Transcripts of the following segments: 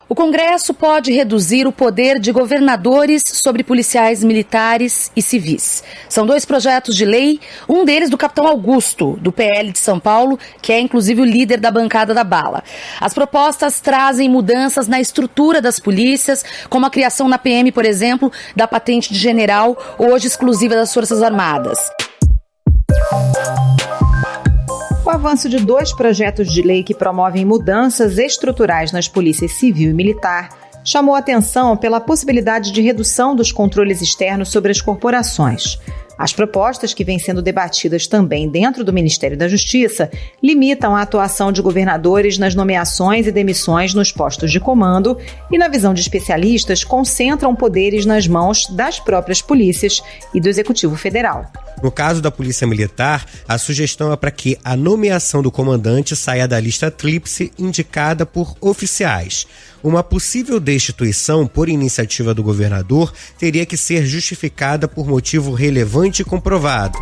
O Congresso pode reduzir o poder de governadores sobre policiais militares e civis. São 2 projetos de lei, um deles do capitão Augusto, do PL de São Paulo, que é inclusive o líder da bancada da bala. As propostas trazem mudanças na estrutura das polícias, como a criação na PM, por exemplo, da patente de general, hoje exclusiva das Forças Armadas. O avanço de 2 projetos de lei que promovem mudanças estruturais nas polícias civil e militar chamou atenção pela possibilidade de redução dos controles externos sobre as corporações. As propostas, que vêm sendo debatidas também dentro do Ministério da Justiça, limitam a atuação de governadores nas nomeações e demissões nos postos de comando e, na visão de especialistas, concentram poderes nas mãos das próprias polícias e do Executivo Federal. No caso da Polícia Militar, a sugestão é para que a nomeação do comandante saia da lista tríplice indicada por oficiais. Uma possível destituição por iniciativa do governador teria que ser justificada por motivo relevante e comprovado.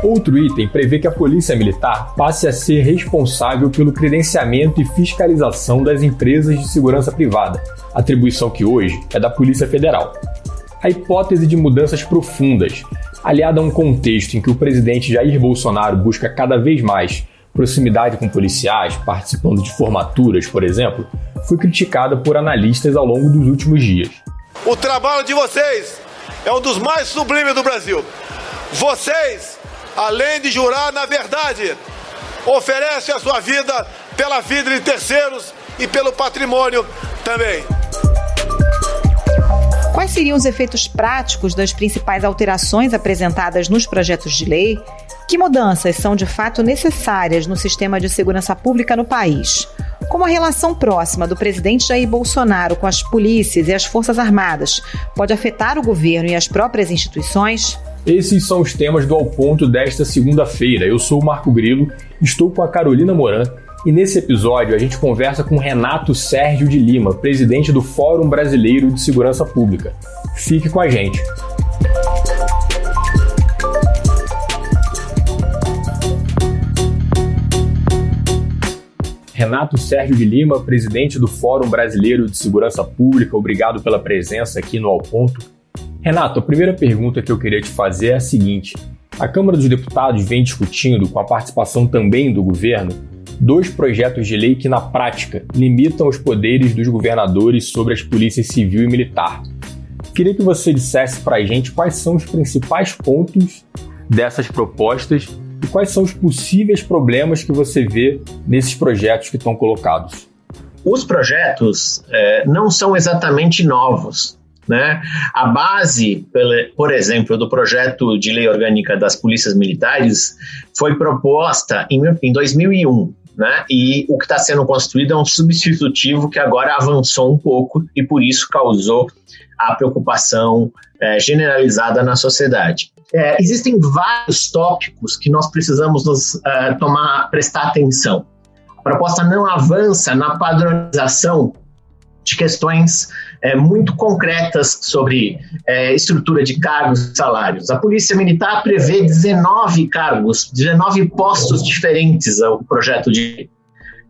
Outro item prevê que a Polícia Militar passe a ser responsável pelo credenciamento e fiscalização das empresas de segurança privada, atribuição que hoje é da Polícia Federal. A hipótese de mudanças profundas, aliada a um contexto em que o presidente Jair Bolsonaro busca cada vez mais proximidade com policiais, participando de formaturas, por exemplo, foi criticada por analistas ao longo dos últimos dias. O trabalho de vocês é um dos mais sublimes do Brasil. Vocês, além de jurar na verdade, oferecem a sua vida pela vida de terceiros e pelo patrimônio também. Quais seriam os efeitos práticos das principais alterações apresentadas nos projetos de lei? Que mudanças são de fato necessárias no sistema de segurança pública no país? Como a relação próxima do presidente Jair Bolsonaro com as polícias e as Forças Armadas pode afetar o governo e as próprias instituições? Esses são os temas do Ao Ponto desta segunda-feira. Eu sou o Marco Grilo, estou com a Carolina Moran e nesse episódio a gente conversa com Renato Sérgio de Lima, presidente do Fórum Brasileiro de Segurança Pública. Fique com a gente. Renato Sérgio de Lima, presidente do Fórum Brasileiro de Segurança Pública, obrigado pela presença aqui no Ao Ponto. Renato, a primeira pergunta que eu queria te fazer é a seguinte: a Câmara dos Deputados vem discutindo, com a participação também do governo, 2 projetos de lei que, na prática, limitam os poderes dos governadores sobre as polícias civil e militar. Queria que você dissesse para a gente quais são os principais pontos dessas propostas e quais são os possíveis problemas que você vê nesses projetos que estão colocados. Os projetos não são exatamente novos, né? A base, por exemplo, do projeto de lei orgânica das polícias militares foi proposta em 2001. Né? E o que está sendo construído é um substitutivo que agora avançou um pouco e por isso causou a preocupação generalizada na sociedade. Existem vários tópicos que nós precisamos prestar atenção. A proposta não avança na padronização de questões muito concretas sobre estrutura de cargos e salários. A Polícia Militar prevê 19 cargos, 19 postos diferentes ao projeto de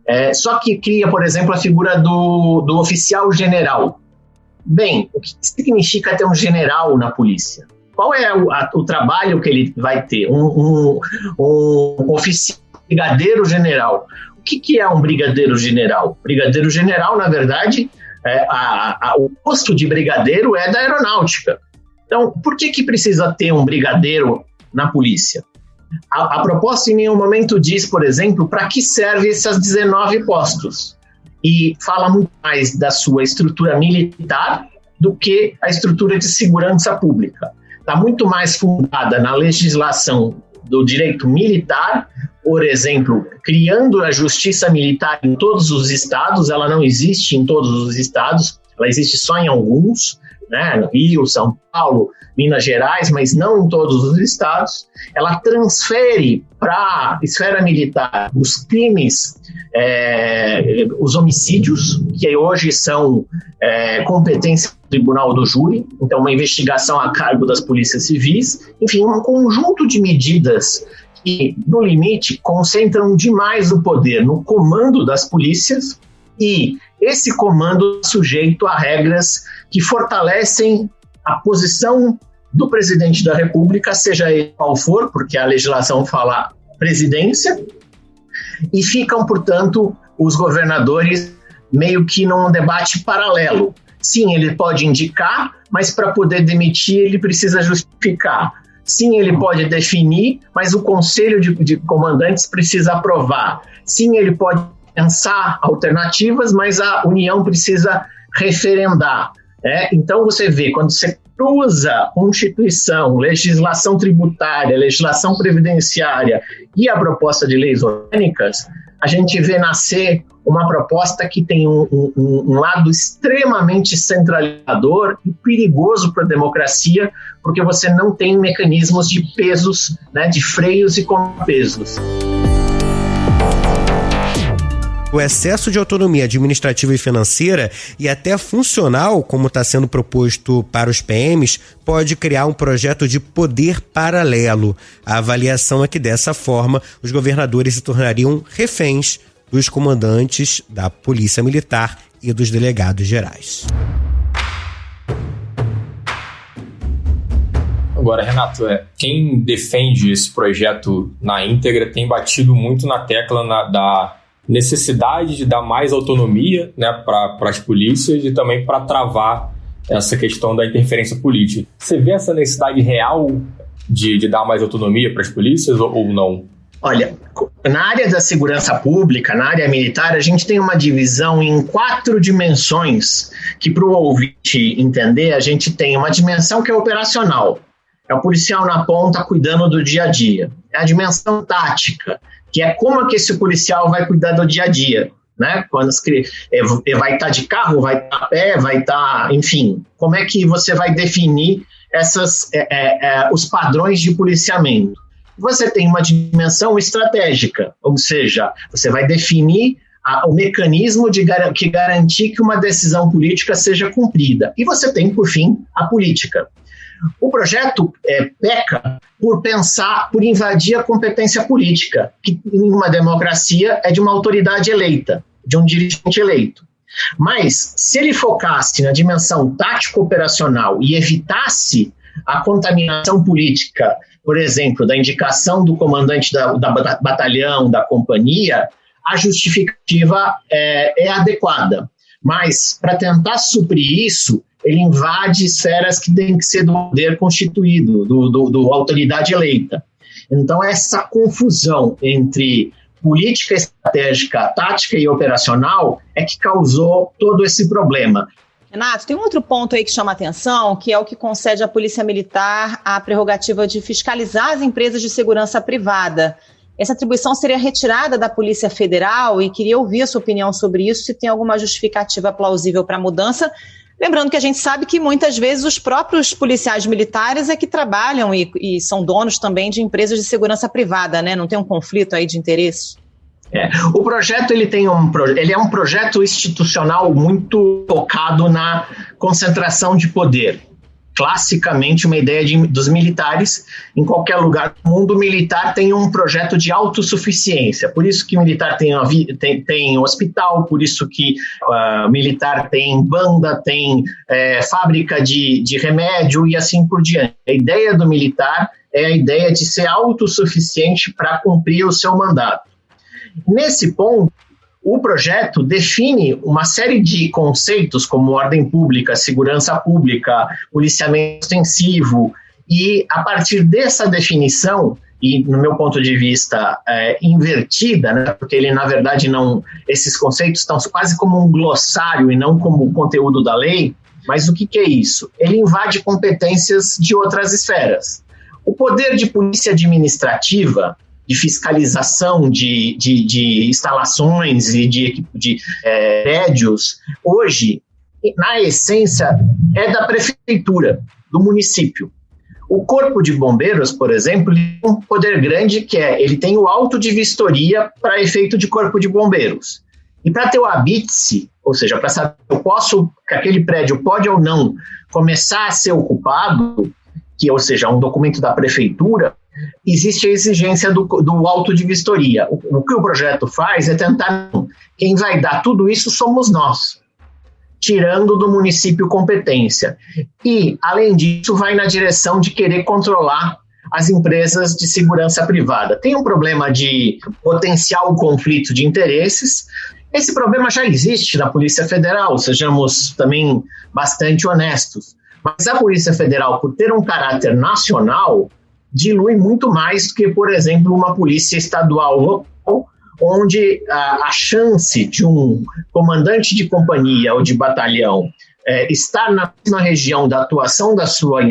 lei. Só que cria, por exemplo, a figura do oficial general. Bem, o que significa ter um general na polícia? Qual é o trabalho que ele vai ter? Um oficial, brigadeiro general. O que é um brigadeiro general? Brigadeiro general, na verdade, o posto de brigadeiro é da aeronáutica. Então, por que precisa ter um brigadeiro na polícia? A proposta em nenhum momento diz, por exemplo, para que servem esses 19 postos. E fala muito mais da sua estrutura militar do que a estrutura de segurança pública. Está muito mais fundada na legislação do direito militar, por exemplo, criando a justiça militar em todos os estados. Ela não existe em todos os estados, ela existe só em alguns, né? No Rio, São Paulo, Minas Gerais, mas não em todos os estados. Ela transfere para a esfera militar os crimes, os homicídios, que hoje são competência do Tribunal do Júri, então uma investigação a cargo das polícias civis, enfim, um conjunto de medidas que, no limite, concentram demais o poder no comando das polícias E esse comando é sujeito a regras que fortalecem a posição do presidente da República, seja ele qual for, porque a legislação fala presidência, e ficam, portanto, os governadores meio que num debate paralelo. Sim, ele pode indicar, mas para poder demitir ele precisa justificar. Sim, ele pode definir, mas o Conselho de Comandantes precisa aprovar. Sim, ele pode pensar alternativas, mas a União precisa referendar. Então você vê, quando você cruza Constituição, legislação tributária, legislação previdenciária e a proposta de leis orgânicas, a gente vê nascer uma proposta que tem um lado extremamente centralizador e perigoso para a democracia, porque você não tem mecanismos de pesos, de freios e contrapesos. O excesso de autonomia administrativa e financeira e até funcional, como está sendo proposto para os PMs, pode criar um projeto de poder paralelo. A avaliação é que, dessa forma, os governadores se tornariam reféns dos comandantes da Polícia Militar e dos delegados gerais. Agora, Renato, quem defende esse projeto na íntegra tem batido muito na tecla da necessidade de dar mais autonomia, para as polícias e também para travar essa questão da interferência política. Você vê essa necessidade real de dar mais autonomia para as polícias ou não? Olha, na área da segurança pública, na área militar, a gente tem uma divisão em 4 dimensões que, para o ouvinte entender, a gente tem uma dimensão que é operacional. É o policial na ponta cuidando do dia a dia. É a dimensão tática, que é como que esse policial vai cuidar do dia a dia, Quando vai estar de carro, vai estar a pé, vai estar, enfim, como é que você vai definir os padrões de policiamento? Você tem uma dimensão estratégica, ou seja, você vai definir o mecanismo que garantir que uma decisão política seja cumprida. E você tem, por fim, a política. O projeto peca por invadir a competência política, que em uma democracia é de uma autoridade eleita, de um dirigente eleito. Mas, se ele focasse na dimensão tático-operacional e evitasse a contaminação política, por exemplo, da indicação do comandante da batalhão, da companhia, a justificativa é adequada. Mas, para tentar suprir isso, ele invade esferas que têm que ser do poder constituído, do autoridade eleita. Então, essa confusão entre política estratégica, tática e operacional é que causou todo esse problema. Renato, tem um outro ponto aí que chama atenção, que é o que concede à Polícia Militar a prerrogativa de fiscalizar as empresas de segurança privada. Essa atribuição seria retirada da Polícia Federal e queria ouvir a sua opinião sobre isso, se tem alguma justificativa plausível para a mudança. Lembrando que a gente sabe que muitas vezes os próprios policiais militares é que trabalham e são donos também de empresas de segurança privada, Não tem um conflito aí de interesse? O projeto ele é um projeto institucional muito focado na concentração de poder. Classicamente, uma ideia dos militares, em qualquer lugar do mundo, militar tem um projeto de autossuficiência. Por isso que o militar tem hospital, por isso que militar tem banda, tem fábrica de remédio e assim por diante. A ideia do militar é a ideia de ser autossuficiente para cumprir o seu mandato. Nesse ponto, o projeto define uma série de conceitos como ordem pública, segurança pública, policiamento ostensivo, e a partir dessa definição, e no meu ponto de vista invertida, porque ele na verdade esses conceitos estão quase como um glossário e não como o conteúdo da lei, mas o que é isso? Ele invade competências de outras esferas. O poder de polícia administrativa, de fiscalização de instalações e de prédios, hoje, na essência, é da prefeitura, do município. O Corpo de Bombeiros, por exemplo, tem um poder grande que ele tem o auto de vistoria para efeito de Corpo de Bombeiros. E para ter o habite-se, ou seja, para saber que aquele prédio pode ou não começar a ser ocupado, ou seja, um documento da prefeitura, existe a exigência do auto de vistoria. O que o projeto faz é tentar, quem vai dar tudo isso somos nós, tirando do município competência. E, além disso, vai na direção de querer controlar as empresas de segurança privada. Tem um problema de potencial conflito de interesses. Esse problema já existe na Polícia Federal, sejamos também bastante honestos. Mas a Polícia Federal, por ter um caráter nacional, dilui muito mais do que, por exemplo, uma polícia estadual local, onde a chance de um comandante de companhia ou de batalhão estar na mesma região da atuação da sua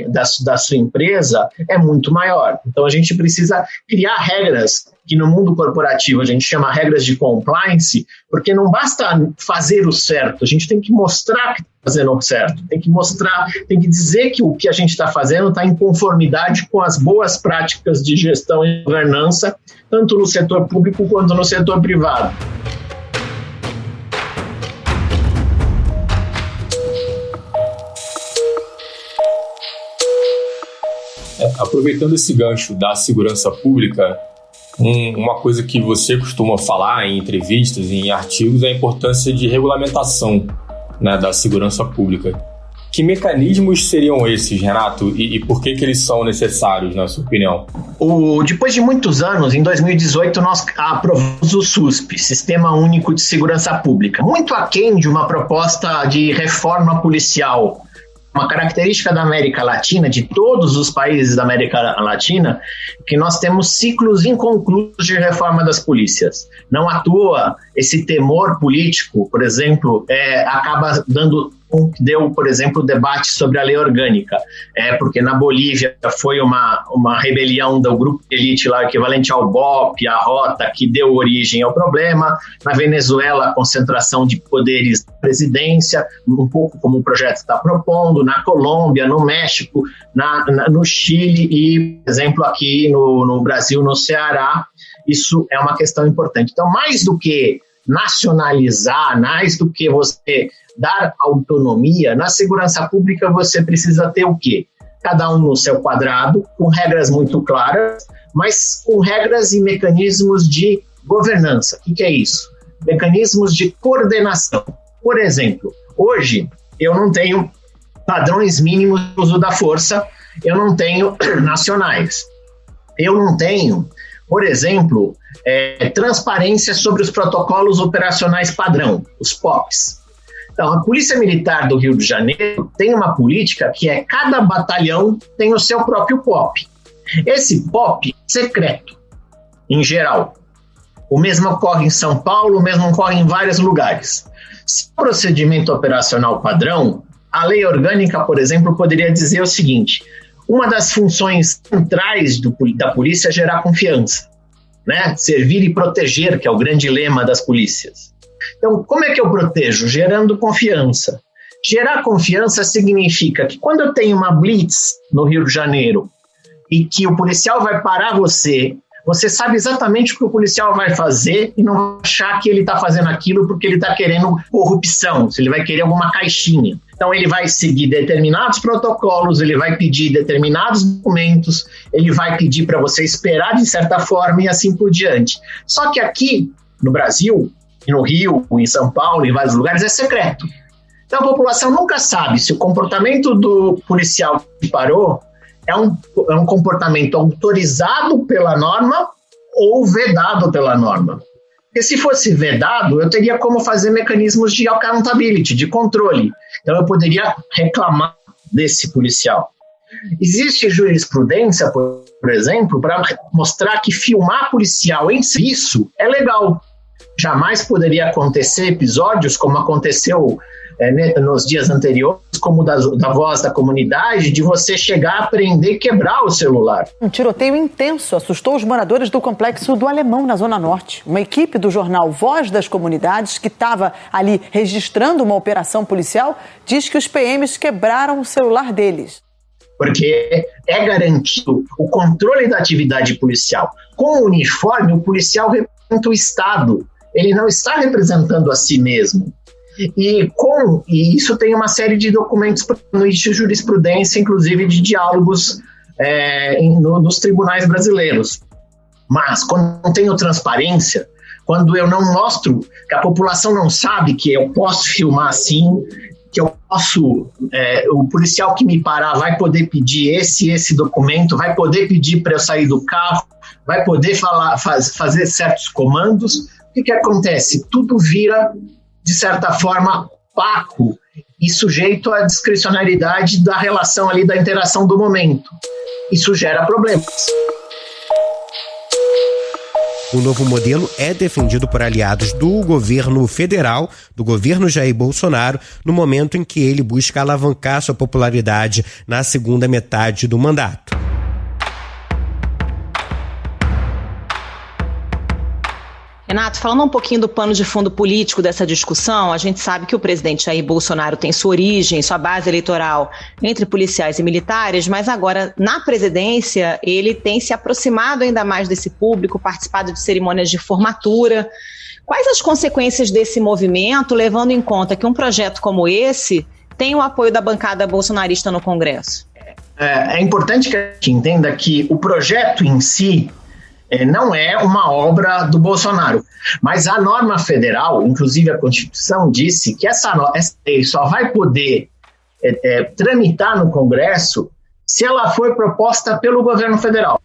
empresa é muito maior. Então, a gente precisa criar regras que no mundo corporativo a gente chama regras de compliance, porque não basta fazer o certo, a gente tem que mostrar que está fazendo o certo, tem que dizer que o que a gente está fazendo está em conformidade com as boas práticas de gestão e governança, tanto no setor público quanto no setor privado. Aproveitando esse gancho da segurança pública, uma coisa que você costuma falar em entrevistas, em artigos, é a importância de regulamentação, né, da segurança pública. Que mecanismos seriam esses, Renato, e por que eles são necessários, na sua opinião? Depois de muitos anos, em 2018, nós aprovamos o SUSP, Sistema Único de Segurança Pública, muito aquém de uma proposta de reforma policial. Uma característica da América Latina, de todos os países da América Latina, que nós temos ciclos inconclusos de reforma das polícias. Não à toa, esse temor político, por exemplo, acaba deu, por exemplo, o debate sobre a lei orgânica, porque na Bolívia foi uma rebelião do grupo de elite lá, equivalente ao BOP, a Rota, que deu origem ao problema. Na Venezuela, a concentração de poderes da presidência, um pouco como o projeto está propondo. Na Colômbia, no México, no Chile e, por exemplo, aqui no Brasil, no Ceará, isso é uma questão importante. Então, mais do que nacionalizar, mais do que você dar autonomia, na segurança pública você precisa ter o quê? Cada um no seu quadrado, com regras muito claras, mas com regras e mecanismos de governança. O que é isso? Mecanismos de coordenação. Por exemplo, hoje eu não tenho padrões mínimos de uso da força, eu não tenho nacionais. Eu não tenho, por exemplo, transparência sobre os protocolos operacionais padrão, os POPs. Então, a Polícia Militar do Rio de Janeiro tem uma política que cada batalhão tem o seu próprio POP. Esse POP é secreto, em geral. O mesmo ocorre em São Paulo, o mesmo ocorre em vários lugares. Se o procedimento operacional padrão, a lei orgânica, por exemplo, poderia dizer o seguinte: uma das funções centrais da polícia é gerar confiança, né? Servir e proteger, que é o grande lema das polícias. Então, como é que eu protejo? Gerando confiança. Gerar confiança significa que quando eu tenho uma blitz no Rio de Janeiro e que o policial vai parar você sabe exatamente o que o policial vai fazer e não vai achar que ele está fazendo aquilo porque ele está querendo corrupção, se ele vai querer alguma caixinha. Então, ele vai seguir determinados protocolos, ele vai pedir determinados documentos, ele vai pedir para você esperar de certa forma e assim por diante. Só que aqui, no Brasil, no Rio, em São Paulo, em vários lugares, é secreto. Então, a população nunca sabe se o comportamento do policial que parou é um comportamento autorizado pela norma ou vedado pela norma. Porque se fosse vedado, eu teria como fazer mecanismos de accountability, de controle. Então, eu poderia reclamar desse policial. Existe jurisprudência, por exemplo, para mostrar que filmar policial em serviço é legal. Jamais poderia acontecer episódios como aconteceu nos dias anteriores, como da voz da comunidade, de você chegar, prender e quebrar o celular. Um tiroteio intenso assustou os moradores do Complexo do Alemão, na Zona Norte. Uma equipe do jornal Voz das Comunidades, que estava ali registrando uma operação policial, diz que os PMs quebraram o celular deles. Porque é garantido o controle da atividade policial. Com o uniforme, o policial representa o Estado. Ele não está representando a si mesmo. E isso tem uma série de documentos de jurisprudência, inclusive de diálogos nos tribunais brasileiros. Mas quando não tenho transparência, quando eu não mostro, que a população não sabe que eu posso filmar assim, que eu posso, o policial que me parar vai poder pedir esse documento, vai poder pedir para eu sair do carro, vai poder fazer certos comandos, o que acontece? Tudo vira, de certa forma, opaco e sujeito à discricionariedade da relação ali, da interação do momento. Isso gera problemas. O novo modelo é defendido por aliados do governo federal, do governo Jair Bolsonaro, no momento em que ele busca alavancar sua popularidade na segunda metade do mandato. Renato, falando um pouquinho do pano de fundo político dessa discussão, a gente sabe que o presidente Jair Bolsonaro tem sua origem, sua base eleitoral entre policiais e militares, mas agora, na presidência, ele tem se aproximado ainda mais desse público, participado de cerimônias de formatura. Quais as consequências desse movimento, levando em conta que um projeto como esse tem o apoio da bancada bolsonarista no Congresso? É importante que a gente entenda que o projeto em si não é uma obra do Bolsonaro, mas a norma federal, inclusive a Constituição, disse que essa lei só vai poder tramitar no Congresso se ela for proposta pelo governo federal.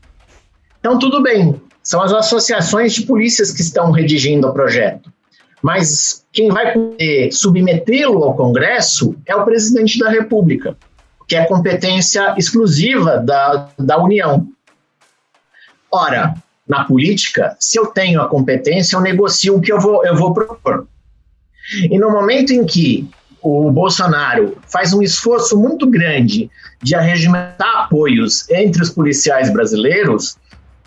Então, tudo bem, são as associações de polícias que estão redigindo o projeto, mas quem vai poder submetê-lo ao Congresso é o presidente da República, que é competência exclusiva da União. Ora, na política, se eu tenho a competência, eu negocio o que eu vou propor. E no momento em que o Bolsonaro faz um esforço muito grande de arregimentar apoios entre os policiais brasileiros,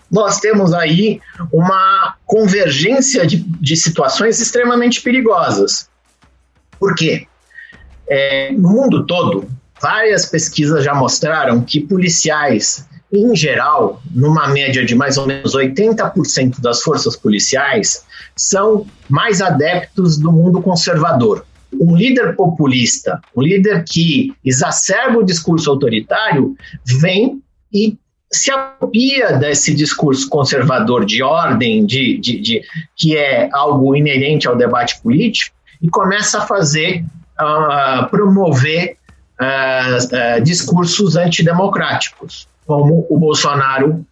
nós temos aí uma convergência de situações extremamente perigosas. Por quê? No mundo todo, várias pesquisas já mostraram que policiais, em geral, numa média de mais ou menos 80% das forças policiais, são mais adeptos do mundo conservador. Um líder populista, um líder que exacerba o discurso autoritário, vem e se apropria desse discurso conservador de ordem, que é algo inerente ao debate político, e começa a promover discursos antidemocráticos, como o Bolsonaro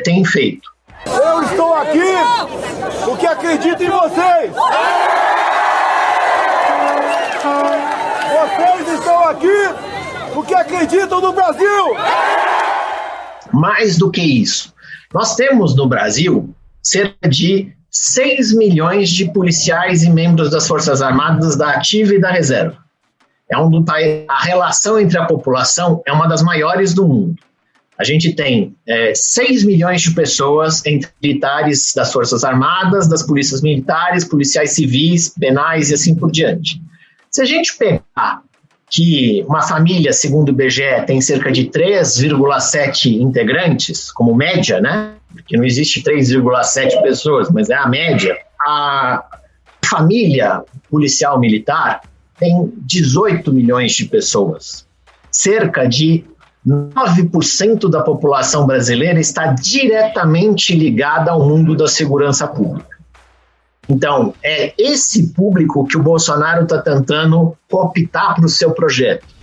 tem feito. Eu estou aqui porque acredito em vocês. Vocês estão aqui porque acreditam no Brasil. Mais do que isso, nós temos no Brasil cerca de 6 milhões de policiais e membros das Forças Armadas da ativa e da reserva. A relação entre a população é uma das maiores do mundo. A gente tem 6 milhões de pessoas entre militares das Forças Armadas, das polícias militares, policiais civis, penais e assim por diante. Se a gente pegar que uma família, segundo o IBGE, tem cerca de 3,7 integrantes, como média, né? Porque não existe 3,7 pessoas, mas é a média. A família policial militar tem 18 milhões de pessoas. Cerca de 9% da população brasileira está diretamente ligada ao mundo da segurança pública. Então, é esse público que o Bolsonaro está tentando cooptar para o seu projeto.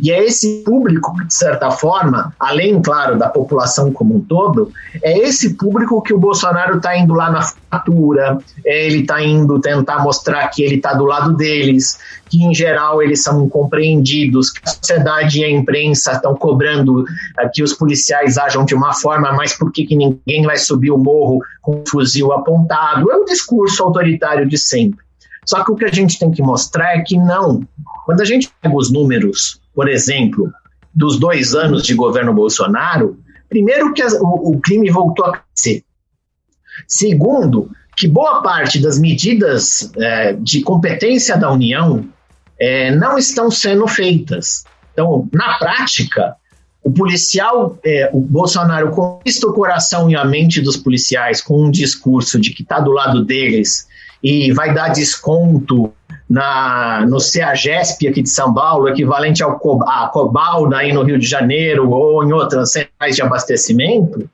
E é esse público que, de certa forma, além, claro, da população como um todo, é esse público que o Bolsonaro está indo lá na fatura, ele está indo tentar mostrar que ele está do lado deles, que, em geral, eles são incompreendidos, que a sociedade e a imprensa estão cobrando que os policiais ajam de uma forma, mas por que ninguém vai subir o morro com um fuzil apontado? É o discurso autoritário de sempre. Só que o que a gente tem que mostrar é que não. Quando a gente pega os números, por exemplo, dos 2 anos de governo Bolsonaro, primeiro que o crime voltou a crescer. Segundo, que boa parte das medidas de competência da União não estão sendo feitas. Então, na prática, o policial, o Bolsonaro conquista o coração e a mente dos policiais com um discurso de que está do lado deles e vai dar desconto no CEAGESP aqui de São Paulo, equivalente à Cobal aí no Rio de Janeiro ou em outras centrais de abastecimento,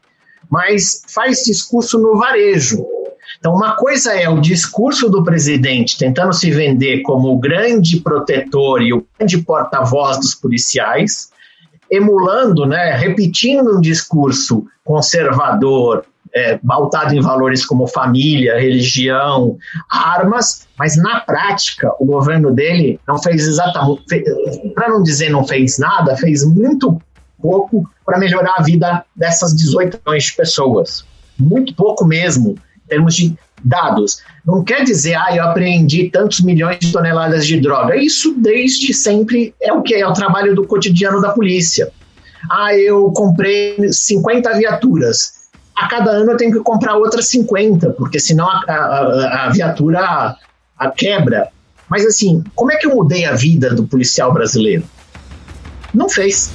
mas faz discurso no varejo. Então, uma coisa é o discurso do presidente tentando se vender como o grande protetor e o grande porta-voz dos policiais, emulando, repetindo um discurso conservador, pautado em valores como família, religião, armas, mas na prática o governo dele não fez exatamente, para não dizer não fez nada, fez muito pouco para melhorar a vida dessas 18 milhões de pessoas. Muito pouco mesmo, em termos de dados. Não quer dizer, eu apreendi tantos milhões de toneladas de droga. Isso desde sempre é o trabalho do cotidiano da polícia. Eu comprei 50 viaturas. A cada ano eu tenho que comprar outras 50, porque senão a viatura quebra. Mas assim, como é que eu mudei a vida do policial brasileiro? Não fez.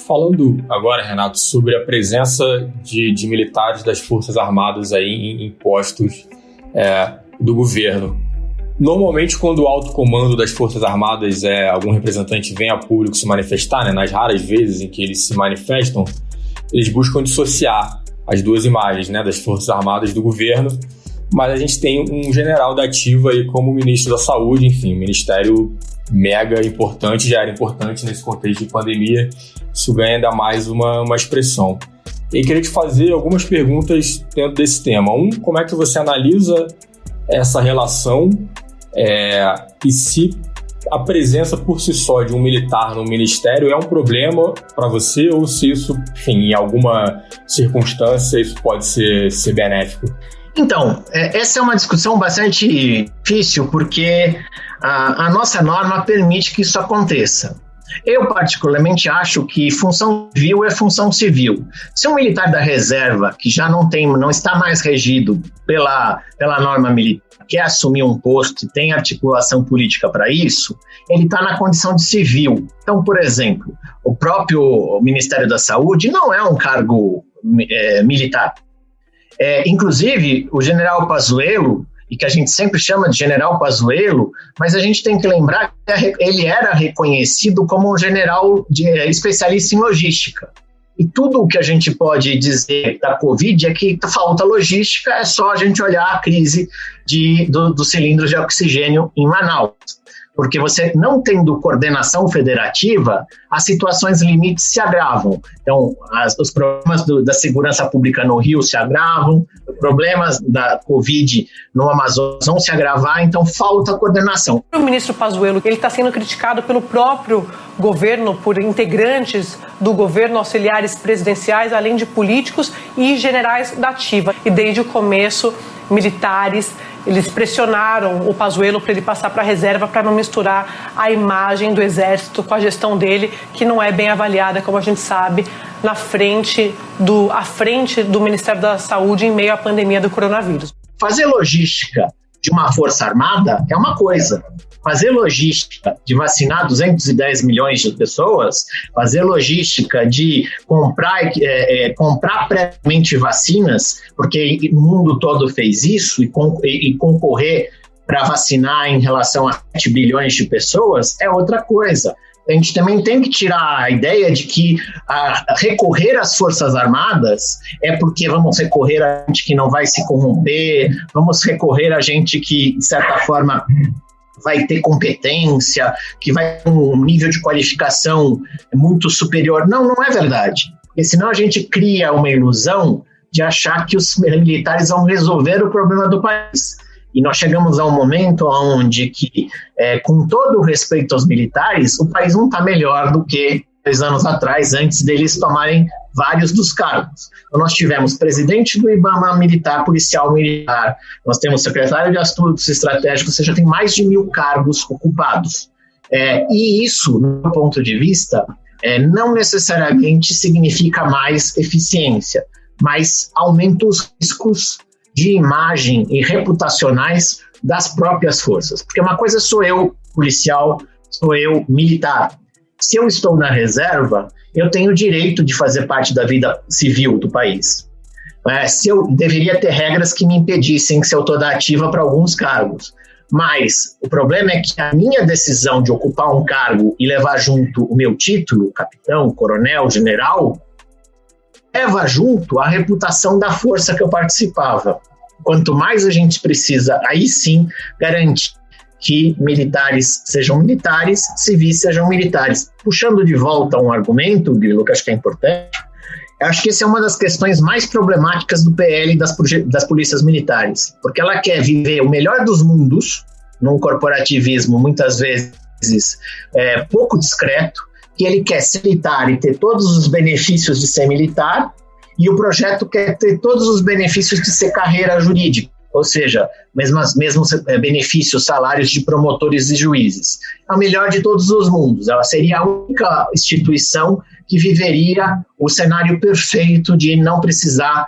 Falando agora, Renato, sobre a presença de militares das Forças Armadas aí em postos do governo. Normalmente, quando o alto comando das Forças Armadas, algum representante vem a público se manifestar, nas raras vezes em que eles se manifestam, eles buscam dissociar as duas imagens, das Forças Armadas do governo, mas a gente tem um general da ativa aí como ministro da Saúde, enfim, ministério mega importante, já era importante nesse contexto de pandemia, isso ganha ainda mais uma expressão. E queria te fazer algumas perguntas dentro desse tema. Como é que você analisa essa relação e se a presença por si só de um militar no ministério é um problema para você ou se isso, enfim, em alguma circunstância isso pode ser benéfico? Então, essa é uma discussão bastante difícil porque a nossa norma permite que isso aconteça. Eu, particularmente, acho que função civil é função civil. Se um militar da reserva, que já não está mais regido pela norma militar, quer assumir um posto e tem articulação política para isso, ele está na condição de civil. Então, por exemplo, o próprio Ministério da Saúde não é um cargo militar. Inclusive, o general Pazuello, e que a gente sempre chama de general Pazuello, mas a gente tem que lembrar que ele era reconhecido como um general especialista em logística. E tudo o que a gente pode dizer da Covid é que falta logística, é só a gente olhar a crise dos cilindros de oxigênio em Manaus. Porque você não tendo coordenação federativa, as situações limites se agravam. Então, os problemas da segurança pública no Rio se agravam, os problemas da Covid no Amazonas vão se agravar, então falta coordenação. O ministro Pazuello, ele está sendo criticado pelo próprio governo, por integrantes do governo, auxiliares presidenciais, além de políticos e generais da ativa. E desde o começo, militares, eles pressionaram o Pazuello para ele passar para a reserva para não misturar a imagem do Exército com a gestão dele, que não é bem avaliada, como a gente sabe, à frente do Ministério da Saúde em meio à pandemia do coronavírus. Fazer logística de uma força armada é uma coisa. Fazer logística de vacinar 210 milhões de pessoas, fazer logística de comprar previamente vacinas, porque o mundo todo fez isso, e concorrer para vacinar em relação a 7 bilhões de pessoas, é outra coisa. A gente também tem que tirar a ideia de que recorrer às Forças Armadas é porque vamos recorrer a gente que não vai se corromper, vamos recorrer a gente que, de certa forma, vai ter competência, que vai ter um nível de qualificação muito superior. Não é verdade. Porque senão a gente cria uma ilusão de achar que os militares vão resolver o problema do país. E nós chegamos a um momento onde, com todo o respeito aos militares, o país não está melhor do que 2 anos atrás, antes deles tomarem vários dos cargos. Então, nós tivemos presidente do IBAMA militar, policial militar, nós temos secretário de assuntos estratégicos, ou seja, tem mais de 1.000 cargos ocupados. E isso, do meu ponto de vista, não necessariamente significa mais eficiência, mas aumenta os riscos de imagem e reputacionais das próprias forças. Porque uma coisa sou eu, policial, sou eu, militar. Se eu estou na reserva, eu tenho o direito de fazer parte da vida civil do país. Se eu deveria ter regras que me impedissem se eu estou da ativa para alguns cargos. Mas o problema é que a minha decisão de ocupar um cargo e levar junto o meu título, capitão, coronel, general, leva junto a reputação da força que eu participava. Quanto mais a gente precisa, aí sim, garantir que militares sejam militares, civis sejam militares. Puxando de volta um argumento, Grilo, que acho que é importante, eu acho que essa é uma das questões mais problemáticas do PL e das polícias militares, porque ela quer viver o melhor dos mundos, num corporativismo muitas vezes pouco discreto, que ele quer ser militar e ter todos os benefícios de ser militar, e o projeto quer ter todos os benefícios de ser carreira jurídica, ou seja, mesmos benefícios, salários de promotores e juízes. É o melhor de todos os mundos. Ela seria a única instituição que viveria o cenário perfeito de não precisar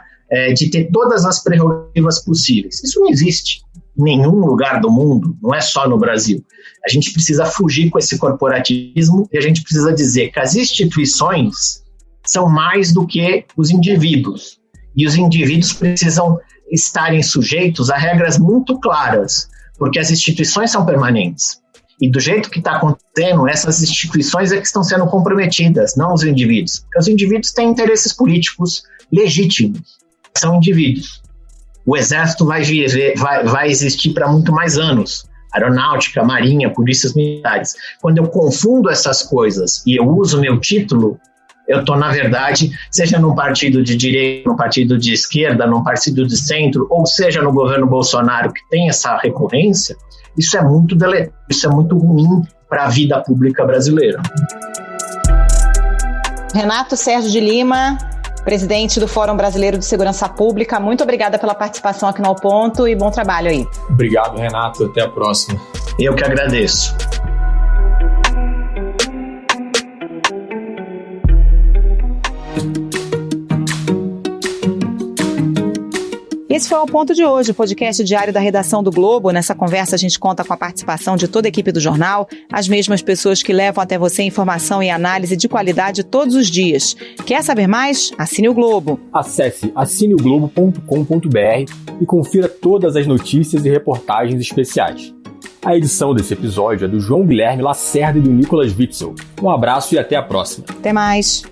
de ter todas as prerrogativas possíveis. Isso não existe em nenhum lugar do mundo, não é só no Brasil. A gente precisa fugir com esse corporativismo e a gente precisa dizer que as instituições são mais do que os indivíduos. E os indivíduos precisam estarem sujeitos a regras muito claras, porque as instituições são permanentes. E do jeito que está acontecendo, essas instituições é que estão sendo comprometidas, não os indivíduos. Porque os indivíduos têm interesses políticos legítimos, são indivíduos. O Exército vai existir para muito mais anos. Aeronáutica, Marinha, polícias militares. Quando eu confundo essas coisas e eu uso meu título, eu estou, na verdade, seja num partido de direita, num partido de esquerda, num partido de centro, ou seja no governo Bolsonaro, que tem essa recorrência, isso é muito deletério, isso é muito ruim para a vida pública brasileira. Renato Sérgio de Lima, presidente do Fórum Brasileiro de Segurança Pública, muito obrigada pela participação aqui no Ao Ponto e bom trabalho aí. Obrigado, Renato. Até a próxima. Eu que agradeço. Esse foi o Ponto de hoje, o podcast diário da redação do Globo. Nessa conversa a gente conta com a participação de toda a equipe do jornal, as mesmas pessoas que levam até você informação e análise de qualidade todos os dias. Quer saber mais? Assine o Globo. Acesse assineoglobo.com.br e confira todas as notícias e reportagens especiais. A edição desse episódio é do João Guilherme Lacerda e do Nicolas Witzel. Um abraço e até a próxima. Até mais.